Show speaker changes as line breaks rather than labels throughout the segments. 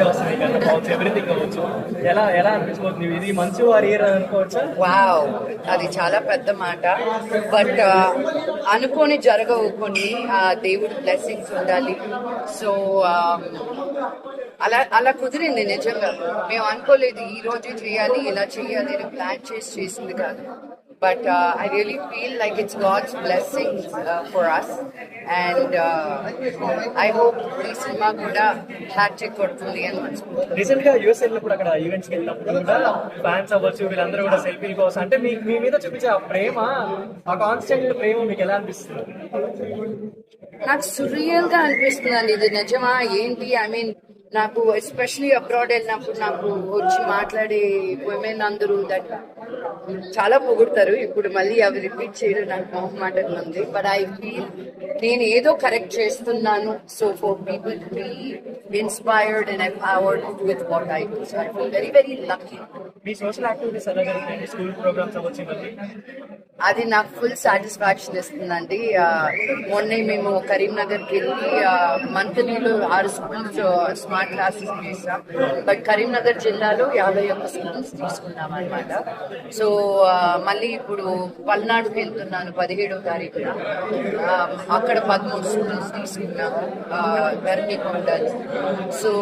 వస్తున్నాయి కదా కావచ్చు ఎవ్రీథింగ్ కావచ్చు. ఎలా ఎలా అనిపించబోతుంది ఇది మంచి వారియర్ అనుకోవచ్చా?
వావ్, అది చాలా పెద్ద మాట. బట్ అనుకోని జరగవు కొన్ని. దేవుడి బ్లెస్సింగ్స్ ఉండాలి. సో అలా అలా కుదిరింది నిజంగా. మేము అనుకోలేదు ఈ రోజే చేయాలి, ఇలా చేయాలి అని ప్లాన్ చేసింది కాదు. But I really feel like it's God's blessings for us, and I hope ఈ సినిమా కూడా హ్యాట్రిక్ కొడుతుంది అని మనసుకుంటున్నాను.
రీసెంట్ గా యూఎస్ వెళ్ళినప్పుడు అక్కడ ఈవెంట్స్ కి వెళ్ళినప్పుడు కూడా ఫ్యాన్స్ అవ్వచ్చు వీళ్ళందరూ కూడా సెల్ఫీల కోసం అంటే మీ మీద చూపించే ఆ ప్రేమ, ఆ కాన్స్టెంట్ ప్రేమ మీకు ఎలా అనిపిస్తుంది?
నాకు సురియల్ గా అనిపిస్తుందండి. ఇది నిజమా ఏంటి? ఐ మీన్ నాకు ఎస్పెషలీ అబ్రాడ్ వెళ్ళినప్పుడు నాకు వచ్చి మాట్లాడే విమెన్ అందరూ దట్ చాలా పొగుడతారు. ఇప్పుడు మళ్ళీ అవి రిపీట్ చేయడం నాకు మొహమాటంగా ఉంది. బట్ ఐ ఫీల్ నేను ఏదో కరెక్ట్ చేస్తున్నాను. So for people to be inspired and empowered with what I do. So I feel very very lucky.
Me social activities ఎలా జరుగుతాయండి? స్కూల్ ప్రోగ్రామ్స్ అవ్వచ్చు ఇవన్నీ
అది నాకు ఫుల్ సాటిస్ఫాక్షన్ ఇస్తుందండి. మొన్నే మేము కరీంనగర్కి వెళ్ళి మంత్లీలో 6 స్కూల్స్ స్మార్ట్ క్లాసెస్ చేసాం. బట్ కరీంనగర్ జిల్లాలో 51 స్కూల్స్ తీసుకున్నాం అనమాట. సో మళ్ళీ ఇప్పుడు పల్నాడుకి వెళ్తున్నాను 17వ తారీఖున. అక్కడ 13 స్కూల్స్ తీసుకున్నాము వెర్నికొండలు. సో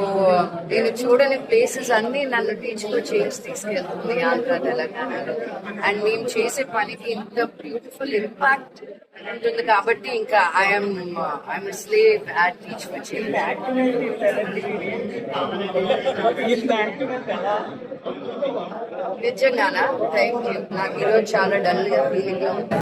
నేను చూడని ప్లేసెస్ అన్ని నన్ను టీచర్ చేసి తీసుకెళ్తుంది ఆంధ్ర తెలంగాణలో. అండ్ మేము చేసే పనికి ఇంత బ్యూటిఫుల్ ఇంపాక్ట్ ఉంటుంది కాబట్టి ఇంకా I'm slave at teach for change. నిజంగానా? Thank you. నాకు ఈరోజు చాలా డల్ గా ఫీలింగ్ గా ఉంది.